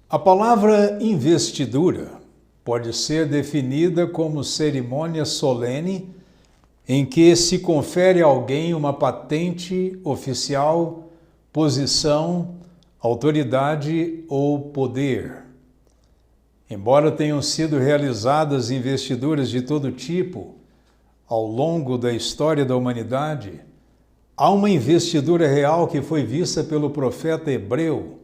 A palavra investidura pode ser definida como cerimônia solene em que se confere a alguém uma patente oficial, posição, autoridade ou poder. Embora tenham sido realizadas investiduras de todo tipo ao longo da história da humanidade, há uma investidura real que foi vista pelo profeta hebreu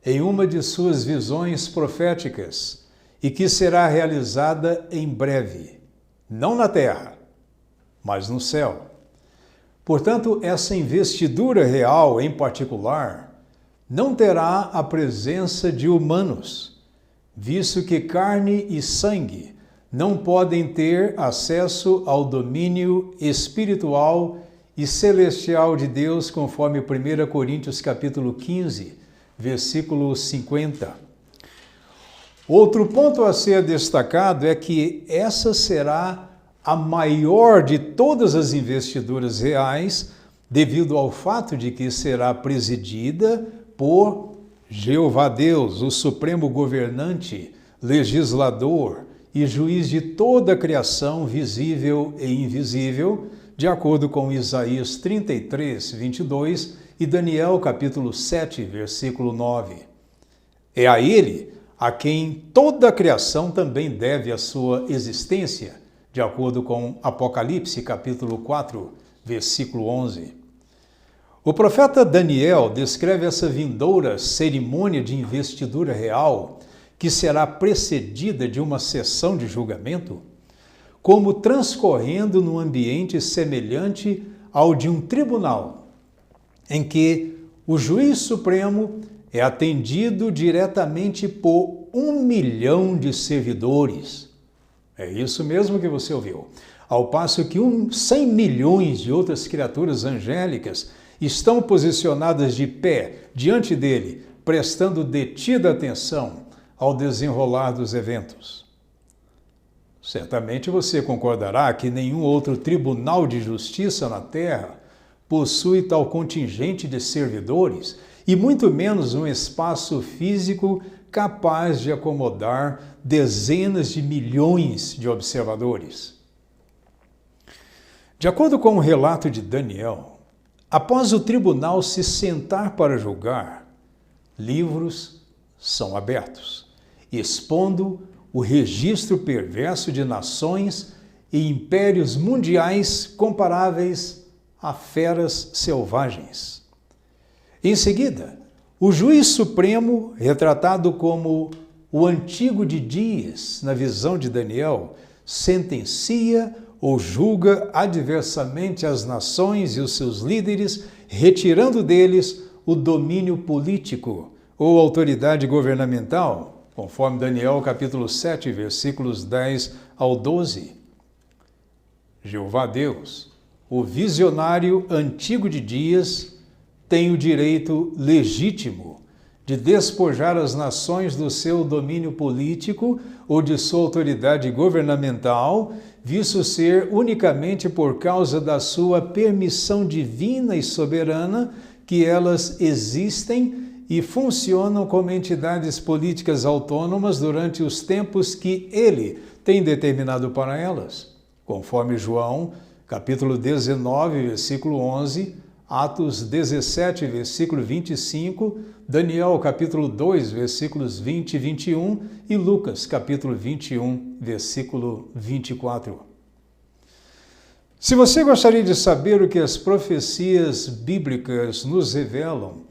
em uma de suas visões proféticas e que será realizada em breve, não na terra, mas no céu. Portanto, essa investidura real, em particular, não terá a presença de humanos, visto que carne e sangue não podem ter acesso ao domínio espiritual e celestial de Deus, conforme 1 Coríntios capítulo 15, versículo 50. Outro ponto a ser destacado é que essa será a maior de todas as investiduras reais, devido ao fato de que será presidida por Jeová Deus, o supremo governante, legislador e juiz de toda a criação, visível e invisível, de acordo com Isaías 33, 22 e Daniel capítulo 7, versículo 9. É a ele a quem toda a criação também deve a sua existência, de acordo com Apocalipse capítulo 4, versículo 11. O profeta Daniel descreve essa vindoura cerimônia de investidura real, que será precedida de uma sessão de julgamento, como transcorrendo num ambiente semelhante ao de um tribunal, em que o juiz supremo é atendido diretamente por 1 milhão de servidores. É isso mesmo que você ouviu. Ao passo que 100 milhões de outras criaturas angélicas estão posicionadas de pé diante dele, prestando detida atenção ao desenrolar dos eventos. Certamente você concordará que nenhum outro tribunal de justiça na Terra possui tal contingente de servidores e muito menos um espaço físico capaz de acomodar dezenas de milhões de observadores. De acordo com o relato de Daniel, após o tribunal se sentar para julgar, livros são abertos, expondo o registro perverso de nações e impérios mundiais comparáveis a feras selvagens. Em seguida, o juiz supremo, retratado como o Antigo de Dias, na visão de Daniel, sentencia ou julga adversamente as nações e os seus líderes, retirando deles o domínio político ou autoridade governamental, conforme Daniel capítulo 7, versículos 10 ao 12. Jeová Deus, o visionário Antigo de Dias, tem o direito legítimo de despojar as nações do seu domínio político ou de sua autoridade governamental, visto ser unicamente por causa da sua permissão divina e soberana que elas existem e funcionam como entidades políticas autônomas durante os tempos que ele tem determinado para elas, conforme João, capítulo 19, versículo 11, Atos 17, versículo 25, Daniel, capítulo 2, versículos 20 e 21 e Lucas, capítulo 21, versículo 24. Se você gostaria de saber o que as profecias bíblicas nos revelam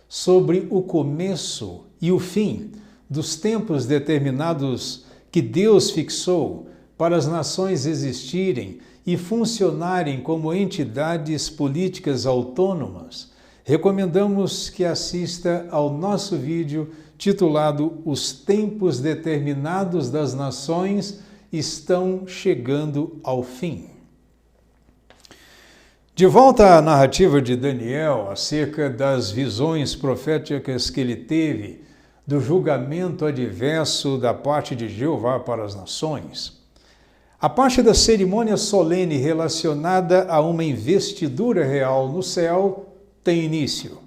sobre o começo e o fim dos tempos determinados que Deus fixou para as nações existirem e funcionarem como entidades políticas autônomas, recomendamos que assista ao nosso vídeo titulado Os Tempos Determinados das Nações Estão Chegando ao Fim. De volta à narrativa de Daniel acerca das visões proféticas que ele teve do julgamento adverso da parte de Jeová para as nações. A parte da cerimônia solene relacionada a uma investidura real no céu tem início.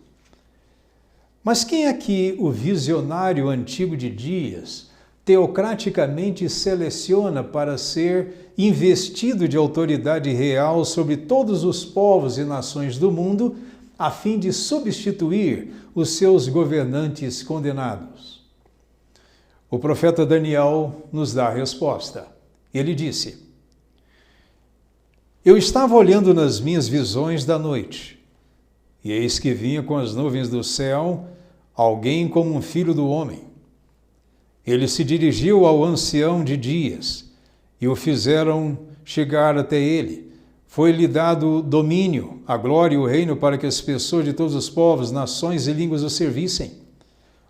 Mas quem é que o visionário antigo de dias teocraticamente seleciona para ser investido de autoridade real sobre todos os povos e nações do mundo, a fim de substituir os seus governantes condenados? O profeta Daniel nos dá a resposta. Ele disse: Eu estava olhando nas minhas visões da noite, e eis que vinha com as nuvens do céu alguém como um filho do homem. Ele se dirigiu ao ancião de dias, e o fizeram chegar até ele. Foi-lhe dado domínio, a glória e o reino para que as pessoas de todos os povos, nações e línguas o servissem.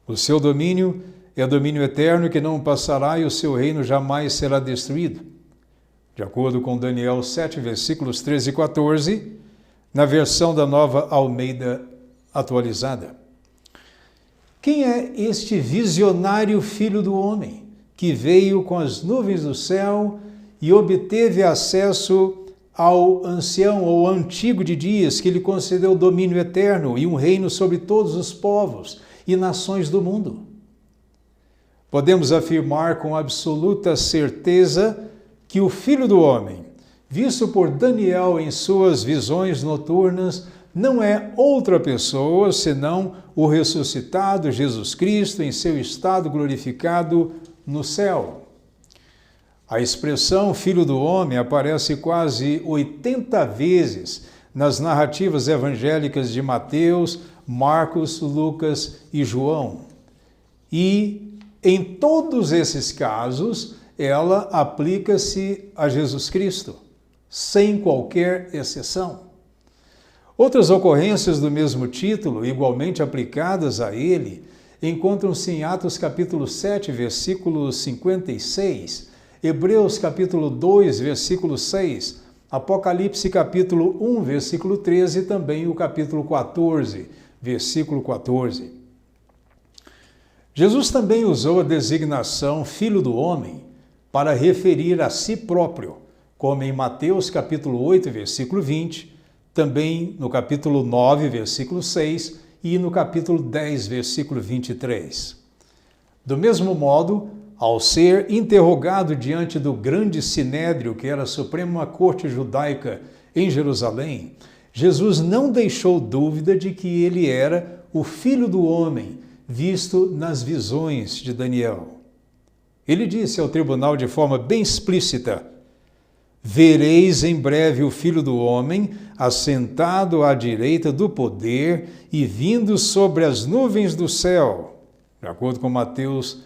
O seu domínio é domínio eterno que não passará, e o seu reino jamais será destruído. De acordo com Daniel 7, versículos 13 e 14, na versão da Nova Almeida atualizada. Quem é este visionário filho do homem, que veio com as nuvens do céu e obteve acesso ao ancião ou antigo de dias, que lhe concedeu domínio eterno e um reino sobre todos os povos e nações do mundo? Podemos afirmar com absoluta certeza que o Filho do Homem, visto por Daniel em suas visões noturnas, não é outra pessoa senão o ressuscitado Jesus Cristo em seu estado glorificado no céu. A expressão Filho do Homem aparece quase 80 vezes nas narrativas evangélicas de Mateus, Marcos, Lucas e João. E, em todos esses casos, ela aplica-se a Jesus Cristo, sem qualquer exceção. Outras ocorrências do mesmo título, igualmente aplicadas a ele, encontram-se em Atos capítulo 7, versículo 56, Hebreus capítulo 2, versículo 6, Apocalipse capítulo 1, versículo 13 e também o capítulo 14, versículo 14. Jesus também usou a designação Filho do Homem para referir a si próprio, como em Mateus capítulo 8, versículo 20, também no capítulo 9, versículo 6 e no capítulo 10, versículo 23. Do mesmo modo, ao ser interrogado diante do grande sinédrio, que era a Suprema Corte Judaica em Jerusalém, Jesus não deixou dúvida de que ele era o Filho do Homem, visto nas visões de Daniel. Ele disse ao tribunal de forma bem explícita: Vereis em breve o Filho do Homem assentado à direita do poder e vindo sobre as nuvens do céu. De acordo com Mateus,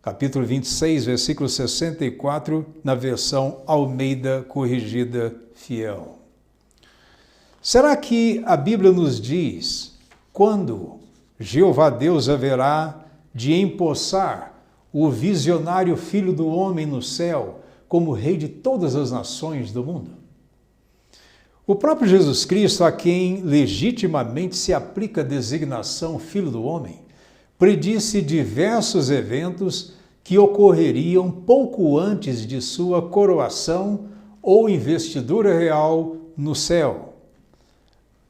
capítulo 26, versículo 64, na versão Almeida Corrigida Fiel. Será que a Bíblia nos diz quando Jeová Deus haverá de empossar o visionário Filho do Homem no céu como Rei de todas as nações do mundo? O próprio Jesus Cristo, a quem legitimamente se aplica a designação Filho do Homem, predisse diversos eventos que ocorreriam pouco antes de sua coroação ou investidura real no céu.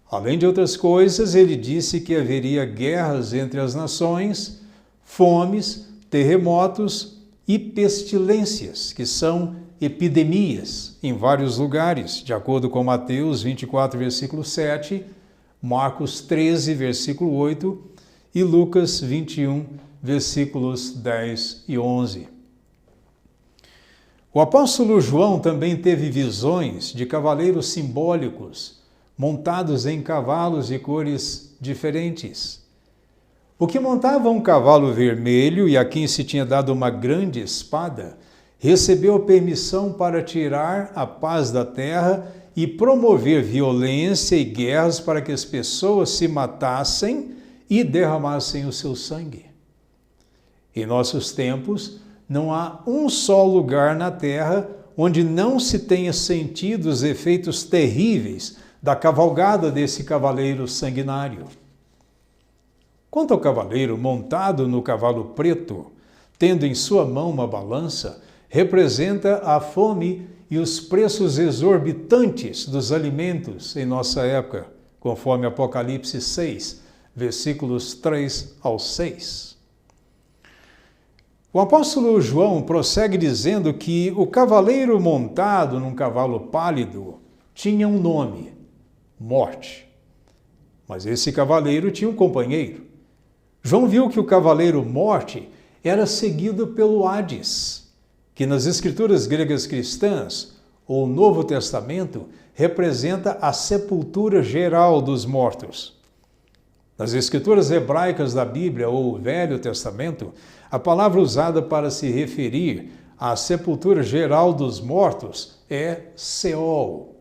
Além de outras coisas, ele disse que haveria guerras entre as nações, fomes, terremotos e pestilências, que são epidemias em vários lugares, de acordo com Mateus 24, versículo 7, Marcos 13, versículo 8 e Lucas 21, versículos 10 e 11. O apóstolo João também teve visões de cavaleiros simbólicos, montados em cavalos de cores diferentes. O que montava um cavalo vermelho e a quem se tinha dado uma grande espada, recebeu permissão para tirar a paz da terra e promover violência e guerras para que as pessoas se matassem e derramassem o seu sangue. Em nossos tempos, não há um só lugar na terra onde não se tenha sentido os efeitos terríveis da cavalgada desse cavaleiro sanguinário. Quanto ao cavaleiro montado no cavalo preto, tendo em sua mão uma balança, representa a fome e os preços exorbitantes dos alimentos em nossa época, conforme Apocalipse 6, versículos 3 ao 6. O apóstolo João prossegue dizendo que o cavaleiro montado num cavalo pálido tinha um nome, Morte. Mas esse cavaleiro tinha um companheiro. João viu que o cavaleiro Morte era seguido pelo Hades, que nas escrituras gregas cristãs, ou Novo Testamento, representa a sepultura geral dos mortos. Nas escrituras hebraicas da Bíblia, ou Velho Testamento, a palavra usada para se referir à sepultura geral dos mortos é Seol.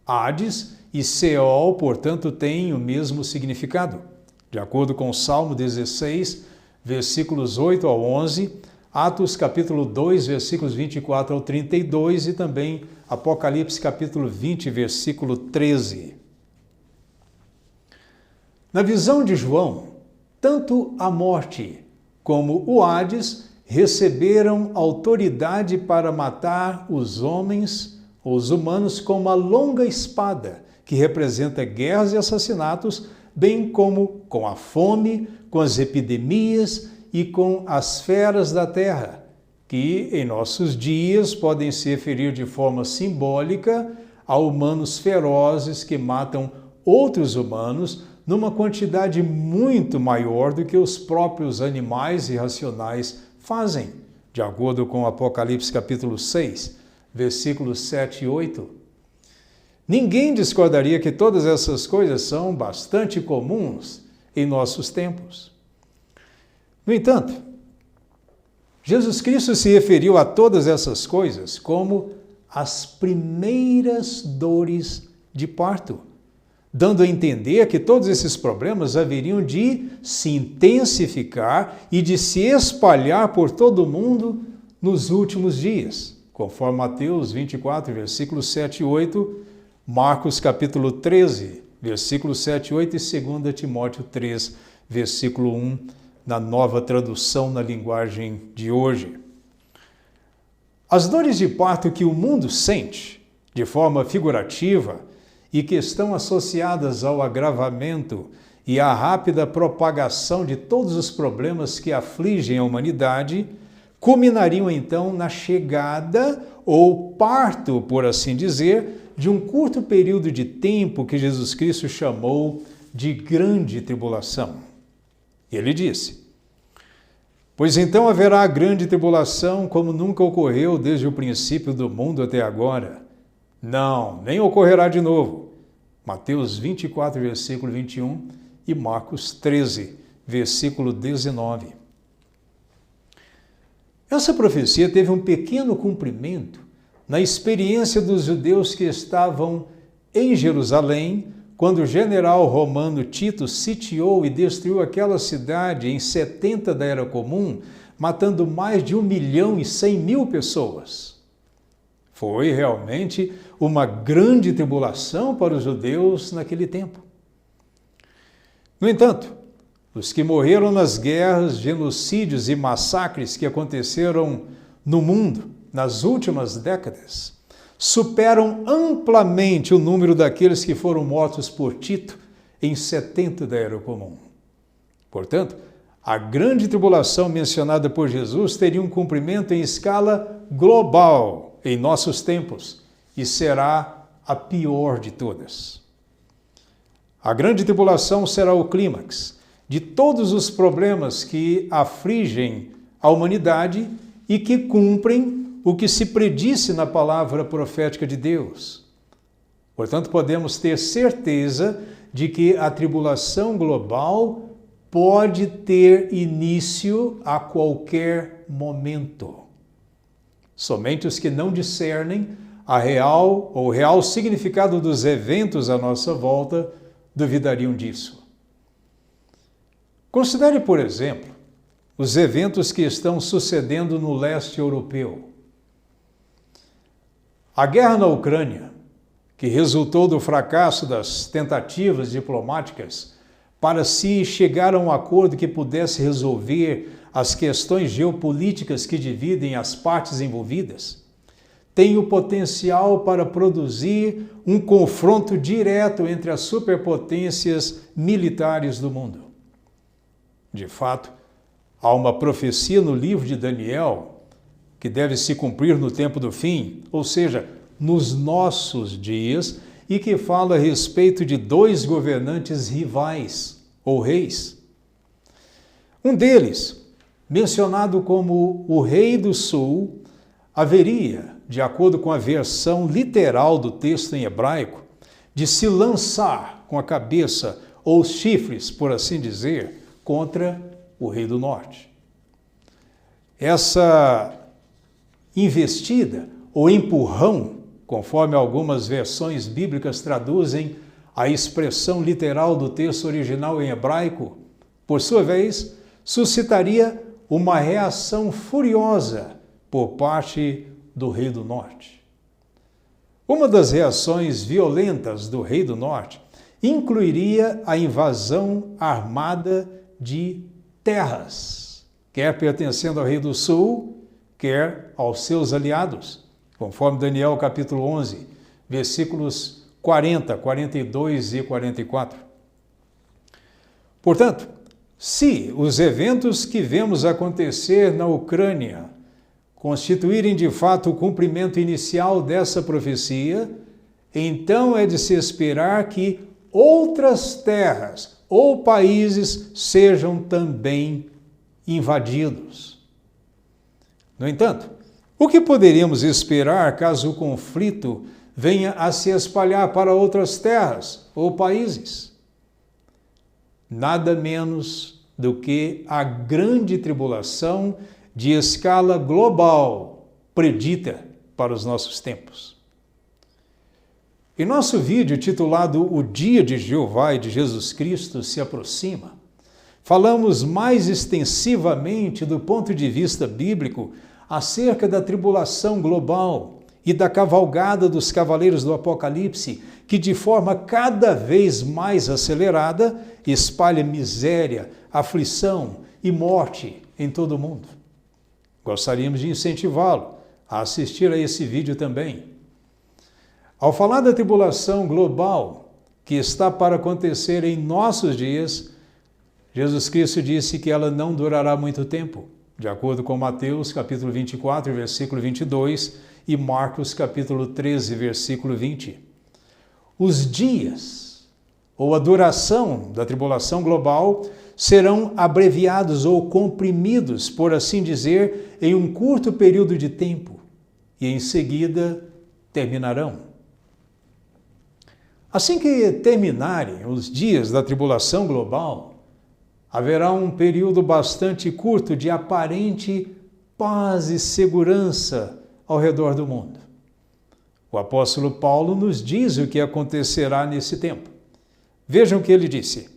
Hades e Seol, portanto, têm o mesmo significado. De acordo com o Salmo 16, versículos 8 ao 11, Atos capítulo 2, versículos 24 ao 32 e também Apocalipse capítulo 20, versículo 13. Na visão de João, tanto a morte como o Hades receberam autoridade para matar os homens, os humanos, com uma longa espada, que representa guerras e assassinatos, bem como com a fome, com as epidemias e com as feras da terra, que em nossos dias podem se referir de forma simbólica a humanos ferozes que matam outros humanos numa quantidade muito maior do que os próprios animais irracionais fazem, de acordo com Apocalipse capítulo 6, versículos 7 e 8. Ninguém discordaria que todas essas coisas são bastante comuns em nossos tempos. No entanto, Jesus Cristo se referiu a todas essas coisas como as primeiras dores de parto, dando a entender que todos esses problemas haveriam de se intensificar e de se espalhar por todo o mundo nos últimos dias, conforme Mateus 24, versículos 7 e 8, Marcos capítulo 13, versículos 7 e 8 e 2 Timóteo 3, versículo 1, na nova tradução na linguagem de hoje. As dores de parto que o mundo sente, de forma figurativa, e que estão associadas ao agravamento e à rápida propagação de todos os problemas que afligem a humanidade, culminariam então na chegada ou parto, por assim dizer, de um curto período de tempo que Jesus Cristo chamou de grande tribulação. Ele disse: pois então haverá grande tribulação como nunca ocorreu desde o princípio do mundo até agora. Não, nem ocorrerá de novo. Mateus 24, versículo 21 e Marcos 13, versículo 19. Essa profecia teve um pequeno cumprimento na experiência dos judeus que estavam em Jerusalém, quando o general romano Tito sitiou e destruiu aquela cidade em 70 da Era Comum, matando mais de 1.100.000 pessoas. Foi realmente uma grande tribulação para os judeus naquele tempo. No entanto, os que morreram nas guerras, genocídios e massacres que aconteceram no mundo nas últimas décadas superam amplamente o número daqueles que foram mortos por Tito em 70 da Era Comum. Portanto, a grande tribulação mencionada por Jesus teria um cumprimento em escala global em nossos tempos e será a pior de todas. A grande tribulação será o clímax de todos os problemas que afligem a humanidade e que cumprem o que se predisse na palavra profética de Deus. Portanto, podemos ter certeza de que a tribulação global pode ter início a qualquer momento. Somente os que não discernem o real significado dos eventos à nossa volta duvidariam disso. Considere, por exemplo, os eventos que estão sucedendo no leste europeu. A guerra na Ucrânia, que resultou do fracasso das tentativas diplomáticas para se chegar a um acordo que pudesse resolver as questões geopolíticas que dividem as partes envolvidas, tem o potencial para produzir um confronto direto entre as superpotências militares do mundo. De fato, há uma profecia no livro de Daniel que deve se cumprir no tempo do fim, ou seja, nos nossos dias, e que fala a respeito de dois governantes rivais, ou reis. Um deles, mencionado como o Rei do Sul, haveria, de acordo com a versão literal do texto em hebraico, de se lançar com a cabeça ou os chifres, por assim dizer, contra o Rei do Norte. Essa investida ou empurrão, conforme algumas versões bíblicas traduzem a expressão literal do texto original em hebraico, por sua vez, suscitaria uma reação furiosa por parte do Rei do Norte. Uma das reações violentas do Rei do Norte incluiria a invasão armada de terras, quer pertencendo ao Rei do Sul, quer aos seus aliados, conforme Daniel capítulo 11, versículos 40, 42 e 44. Portanto, se os eventos que vemos acontecer na Ucrânia constituírem de fato o cumprimento inicial dessa profecia, então é de se esperar que outras terras ou países sejam também invadidos. No entanto, o que poderíamos esperar caso o conflito venha a se espalhar para outras terras ou países? Nada menos do que a grande tribulação de escala global predita para os nossos tempos. Em nosso vídeo titulado O Dia de Jeová e de Jesus Cristo se aproxima, falamos mais extensivamente do ponto de vista bíblico acerca da tribulação global e da cavalgada dos cavaleiros do Apocalipse, que de forma cada vez mais acelerada espalha miséria, aflição e morte em todo o mundo. Gostaríamos de incentivá-lo a assistir a esse vídeo também. Ao falar da tribulação global que está para acontecer em nossos dias, Jesus Cristo disse que ela não durará muito tempo, de acordo com Mateus capítulo 24, versículo 22 e Marcos capítulo 13, versículo 20. Os dias, ou a duração da tribulação global, serão abreviados ou comprimidos, por assim dizer, em um curto período de tempo e em seguida terminarão. Assim que terminarem os dias da tribulação global, haverá um período bastante curto de aparente paz e segurança ao redor do mundo. O apóstolo Paulo nos diz o que acontecerá nesse tempo. Vejam o que ele disse.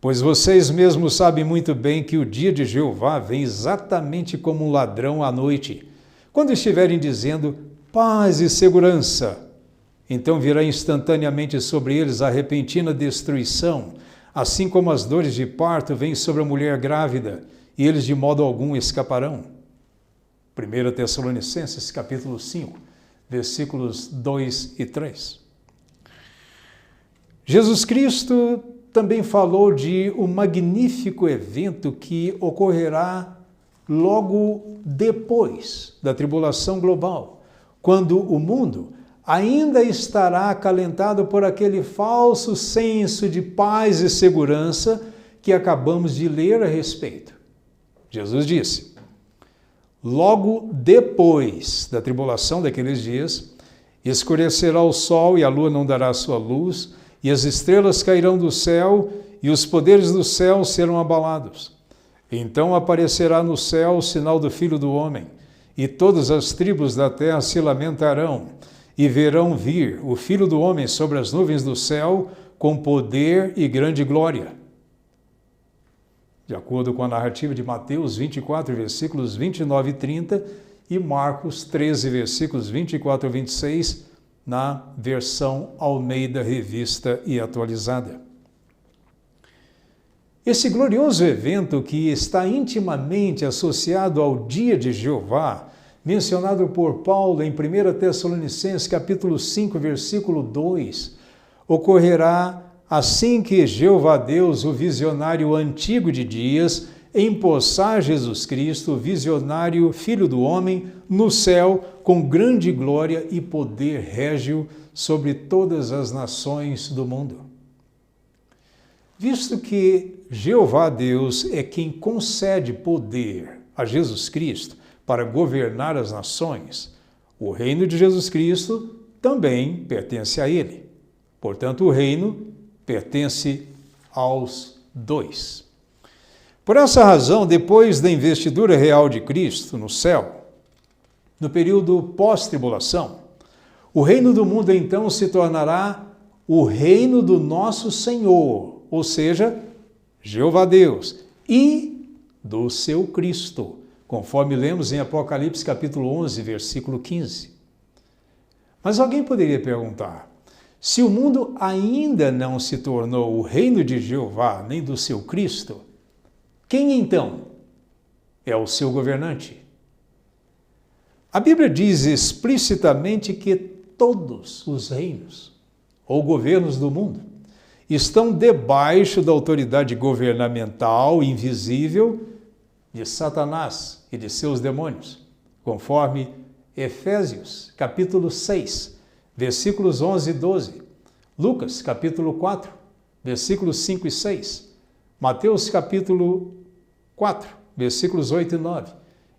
Pois vocês mesmos sabem muito bem que o dia de Jeová vem exatamente como um ladrão à noite. Quando estiverem dizendo paz e segurança, então virá instantaneamente sobre eles a repentina destruição, assim como as dores de parto vêm sobre a mulher grávida, e eles de modo algum escaparão. 1 Tessalonicenses capítulo 5, versículos 2 e 3. Jesus Cristo também falou de um magnífico evento que ocorrerá logo depois da tribulação global, quando o mundo ainda estará acalentado por aquele falso senso de paz e segurança que acabamos de ler a respeito. Jesus disse: logo depois da tribulação daqueles dias, escurecerá o sol e a lua não dará sua luz, e as estrelas cairão do céu, e os poderes do céu serão abalados. Então aparecerá no céu o sinal do Filho do Homem, e todas as tribos da terra se lamentarão, e verão vir o Filho do Homem sobre as nuvens do céu, com poder e grande glória. De acordo com a narrativa de Mateus 24, versículos 29 e 30, e Marcos 13, versículos 24 a 26, na versão Almeida Revista e Atualizada. Esse glorioso evento, que está intimamente associado ao dia de Jeová, mencionado por Paulo em 1 Tessalonicenses capítulo 5, versículo 2, ocorrerá assim que Jeová Deus, o visionário antigo de dias, empossar Jesus Cristo, o visionário Filho do Homem, no céu, com grande glória e poder régio sobre todas as nações do mundo. Visto que Jeová Deus é quem concede poder a Jesus Cristo para governar as nações, o reino de Jesus Cristo também pertence a ele. Portanto, o reino pertence aos dois. Por essa razão, depois da investidura real de Cristo no céu, no período pós-tribulação, o reino do mundo então se tornará o reino do nosso Senhor, ou seja, Jeová Deus, e do seu Cristo, conforme lemos em Apocalipse capítulo 11, versículo 15. Mas alguém poderia perguntar, se o mundo ainda não se tornou o reino de Jeová, nem do seu Cristo, quem então é o seu governante? A Bíblia diz explicitamente que todos os reinos ou governos do mundo estão debaixo da autoridade governamental invisível de Satanás e de seus demônios, conforme Efésios, capítulo 6, versículos 11 e 12, Lucas, capítulo 4, versículos 5 e 6, Mateus, capítulo 4, versículos 8 e 9,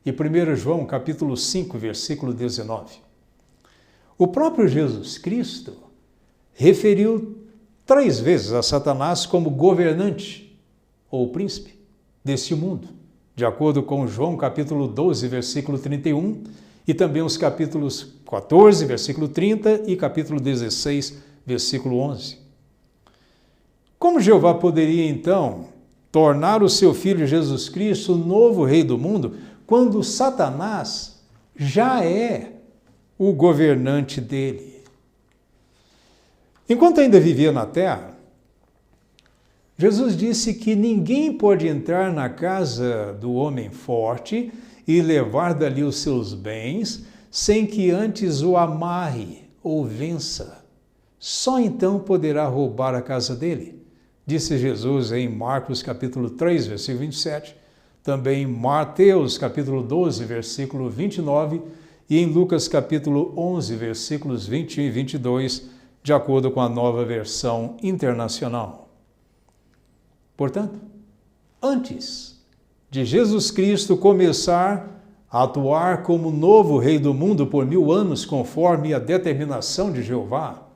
e 1 João, capítulo 5, versículo 19. O próprio Jesus Cristo referiu 3 vezes a Satanás como governante ou príncipe deste mundo, de acordo com João capítulo 12, versículo 31, e também os capítulos 14, versículo 30 e capítulo 16, versículo 11. Como Jeová poderia, então, tornar o seu Filho Jesus Cristo o novo Rei do mundo, quando Satanás já é o governante dele? Enquanto ainda vivia na terra, Jesus disse que ninguém pode entrar na casa do homem forte e levar dali os seus bens sem que antes o amarre ou vença. Só então poderá roubar a casa dele, disse Jesus em Marcos capítulo 3, versículo 27, também em Mateus capítulo 12, versículo 29 e em Lucas capítulo 11, versículos 21 e 22, de acordo com a Nova Versão Internacional. Portanto, antes de Jesus Cristo começar a atuar como novo Rei do mundo por 1000 anos, conforme a determinação de Jeová,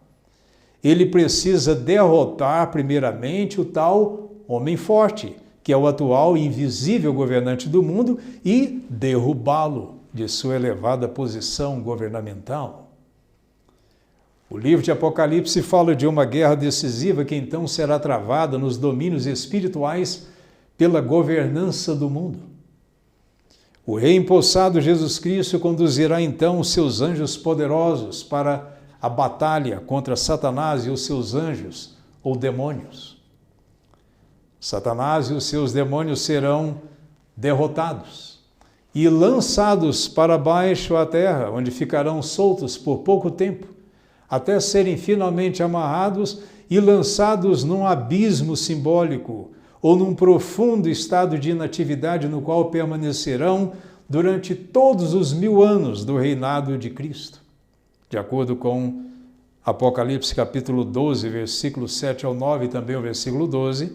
ele precisa derrotar primeiramente o tal homem forte, que é o atual invisível governante do mundo, e derrubá-lo de sua elevada posição governamental. O livro de Apocalipse fala de uma guerra decisiva que então será travada nos domínios espirituais pela governança do mundo. O rei empossado Jesus Cristo conduzirá então os seus anjos poderosos para a batalha contra Satanás e os seus anjos ou demônios. Satanás e os seus demônios serão derrotados e lançados para baixo à terra, onde ficarão soltos por pouco tempo, até serem finalmente amarrados e lançados num abismo simbólico ou num profundo estado de inatividade no qual permanecerão durante todos os 1000 anos do reinado de Cristo. De acordo com Apocalipse capítulo 12, versículos 7 ao 9 e também o versículo 12,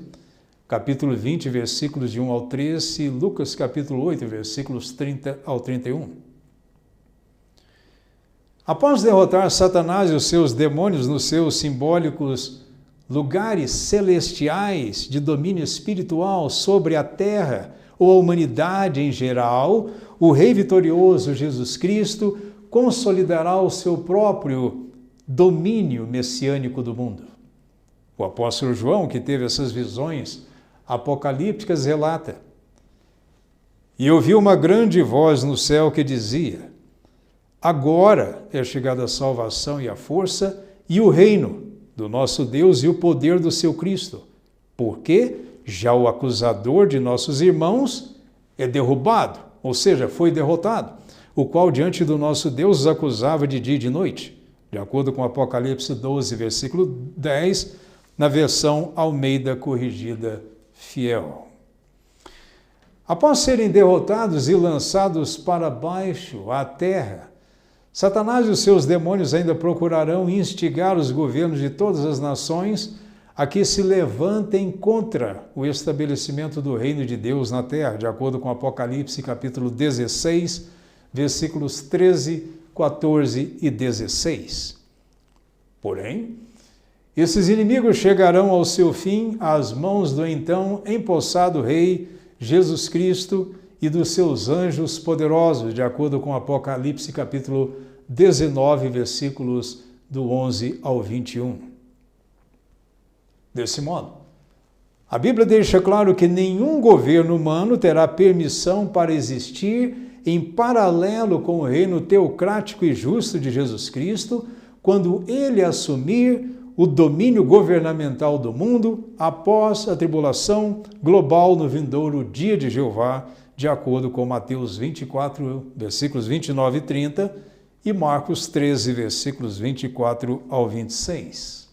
capítulo 20, versículos de 1 ao 13 e Lucas capítulo 8, versículos 30 ao 31. Após derrotar Satanás e os seus demônios nos seus simbólicos lugares celestiais de domínio espiritual sobre a terra ou a humanidade em geral, o Rei vitorioso Jesus Cristo consolidará o seu próprio domínio messiânico do mundo. O apóstolo João, que teve essas visões apocalípticas, relata: "E ouvi uma grande voz no céu que dizia: agora é chegada a salvação e a força e o reino do nosso Deus e o poder do seu Cristo, porque já o acusador de nossos irmãos é derrubado", ou seja, foi derrotado, o qual diante do nosso Deus os acusava de dia e de noite, de acordo com Apocalipse 12, versículo 10, na versão Almeida Corrigida Fiel. Após serem derrotados e lançados para baixo, à terra, Satanás e os seus demônios ainda procurarão instigar os governos de todas as nações a que se levantem contra o estabelecimento do reino de Deus na terra, de acordo com Apocalipse capítulo 16, versículos 13, 14 e 16. Porém, esses inimigos chegarão ao seu fim às mãos do então empossado Rei Jesus Cristo e dos seus anjos poderosos, de acordo com Apocalipse capítulo 19, versículos do 11 ao 21. Desse modo, a Bíblia deixa claro que nenhum governo humano terá permissão para existir em paralelo com o reino teocrático e justo de Jesus Cristo, quando ele assumir o domínio governamental do mundo após a tribulação global no vindouro dia de Jeová, de acordo com Mateus 24, versículos 29 e 30 e Marcos 13, versículos 24 ao 26.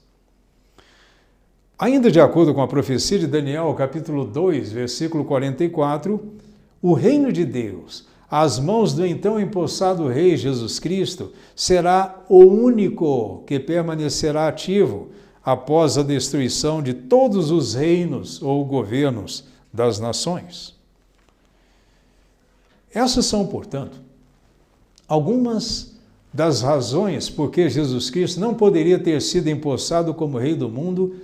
Ainda de acordo com a profecia de Daniel, capítulo 2, versículo 44, o reino de Deus, às mãos do então empossado Rei Jesus Cristo, será o único que permanecerá ativo após a destruição de todos os reinos ou governos das nações. Essas são, portanto, algumas das razões por que Jesus Cristo não poderia ter sido empossado como Rei do mundo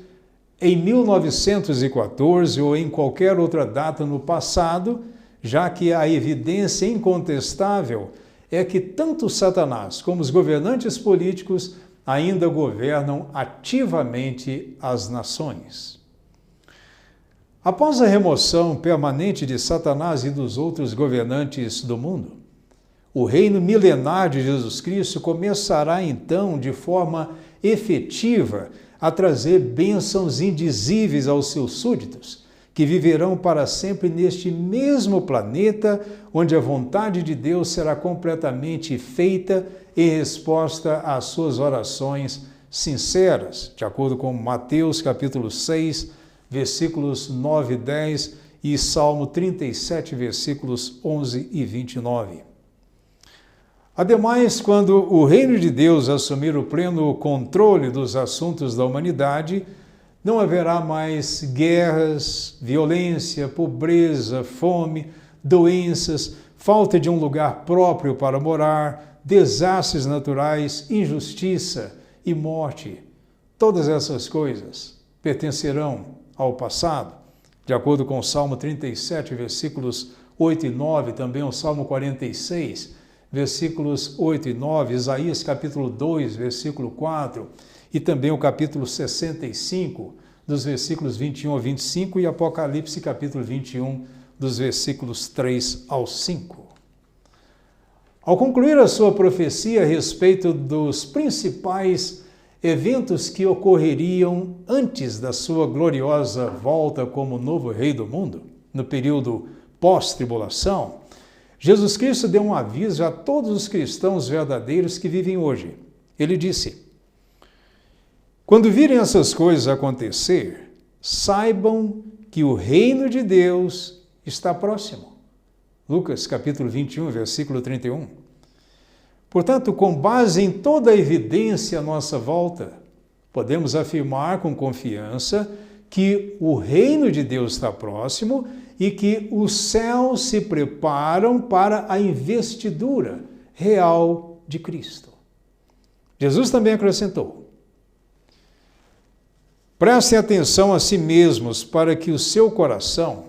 em 1914 ou em qualquer outra data no passado, já que a evidência incontestável é que tanto Satanás como os governantes políticos ainda governam ativamente as nações. Após a remoção permanente de Satanás e dos outros governantes do mundo, o reino milenar de Jesus Cristo começará então de forma efetiva a trazer bênçãos indizíveis aos seus súditos, que viverão para sempre neste mesmo planeta, onde a vontade de Deus será completamente feita em resposta às suas orações sinceras, de acordo com Mateus capítulo 6, versículos 9 e 10 e Salmo 37, versículos 11 e 29. Ademais, quando o reino de Deus assumir o pleno controle dos assuntos da humanidade, não haverá mais guerras, violência, pobreza, fome, doenças, falta de um lugar próprio para morar, desastres naturais, injustiça e morte. Todas essas coisas pertencerão ao passado, de acordo com o Salmo 37, versículos 8 e 9, também o Salmo 46, versículos 8 e 9, Isaías capítulo 2, versículo 4, e também o capítulo 65, dos versículos 21 ao 25, e Apocalipse capítulo 21, dos versículos 3 ao 5. Ao concluir a sua profecia a respeito dos principais eventos que ocorreriam antes da sua gloriosa volta como novo Rei do mundo, no período pós-tribulação, Jesus Cristo deu um aviso a todos os cristãos verdadeiros que vivem hoje. Ele disse: quando virem essas coisas acontecer, saibam que o reino de Deus está próximo. Lucas capítulo 21, versículo 31. Portanto, com base em toda a evidência à nossa volta, podemos afirmar com confiança que o reino de Deus está próximo e que os céus se preparam para a investidura real de Cristo. Jesus também acrescentou: prestem atenção a si mesmos para que o seu coração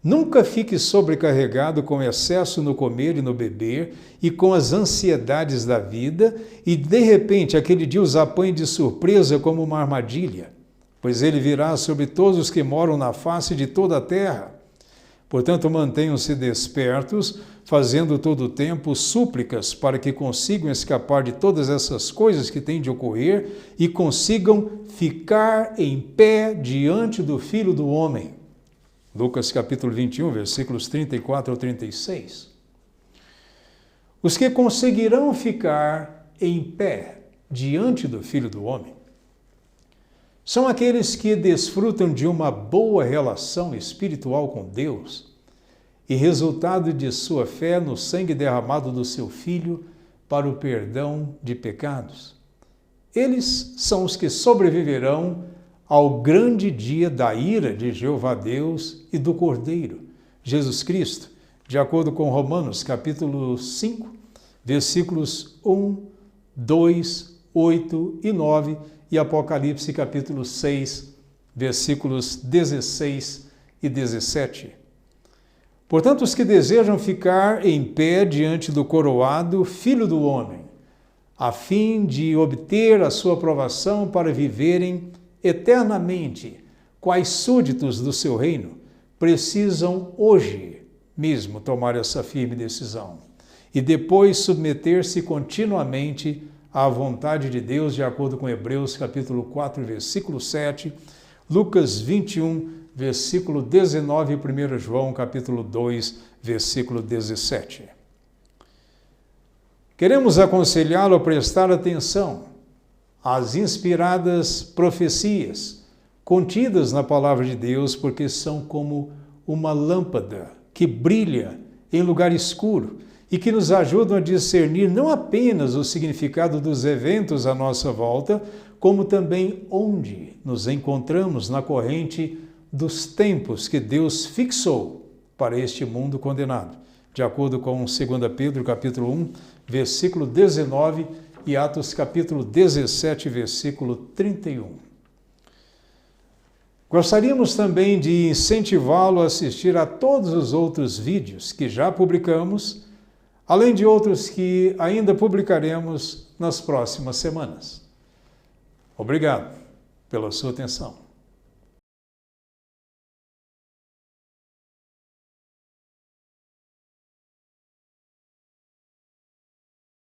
nunca fique sobrecarregado com excesso no comer e no beber e com as ansiedades da vida e, de repente, aquele dia os apanhe de surpresa como uma armadilha, pois ele virá sobre todos os que moram na face de toda a terra. Portanto, mantenham-se despertos, fazendo todo o tempo súplicas para que consigam escapar de todas essas coisas que têm de ocorrer e consigam ficar em pé diante do Filho do Homem. Lucas capítulo 21, versículos 34 ao 36. os que conseguirão ficar em pé diante do Filho do Homem são aqueles que desfrutam de uma boa relação espiritual com Deus e resultado de sua fé no sangue derramado do seu Filho para o perdão de pecados. Eles são os que sobreviverão ao grande dia da ira de Jeová Deus e do Cordeiro, Jesus Cristo, de acordo com Romanos capítulo 5, versículos 1, 2, 8 e 9 e Apocalipse capítulo 6, versículos 16 e 17. Portanto, os que desejam ficar em pé diante do coroado Filho do Homem, a fim de obter a sua aprovação para viverem eternamente quais súditos do seu reino, precisam hoje mesmo tomar essa firme decisão e depois submeter-se continuamente à vontade de Deus, de acordo com Hebreus capítulo 4, versículo 7, Lucas 21, versículo 19 e 1 João capítulo 2, versículo 17. Queremos aconselhá-lo a prestar atenção às inspiradas profecias contidas na palavra de Deus, porque são como uma lâmpada que brilha em lugar escuro e que nos ajudam a discernir não apenas o significado dos eventos à nossa volta, como também onde nos encontramos na corrente dos tempos que Deus fixou para este mundo condenado, de acordo com 2 Pedro capítulo 1, versículo 19 e Atos capítulo 17, versículo 31. Gostaríamos também de incentivá-lo a assistir a todos os outros vídeos que já publicamos, além de outros que ainda publicaremos nas próximas semanas. Obrigado pela sua atenção.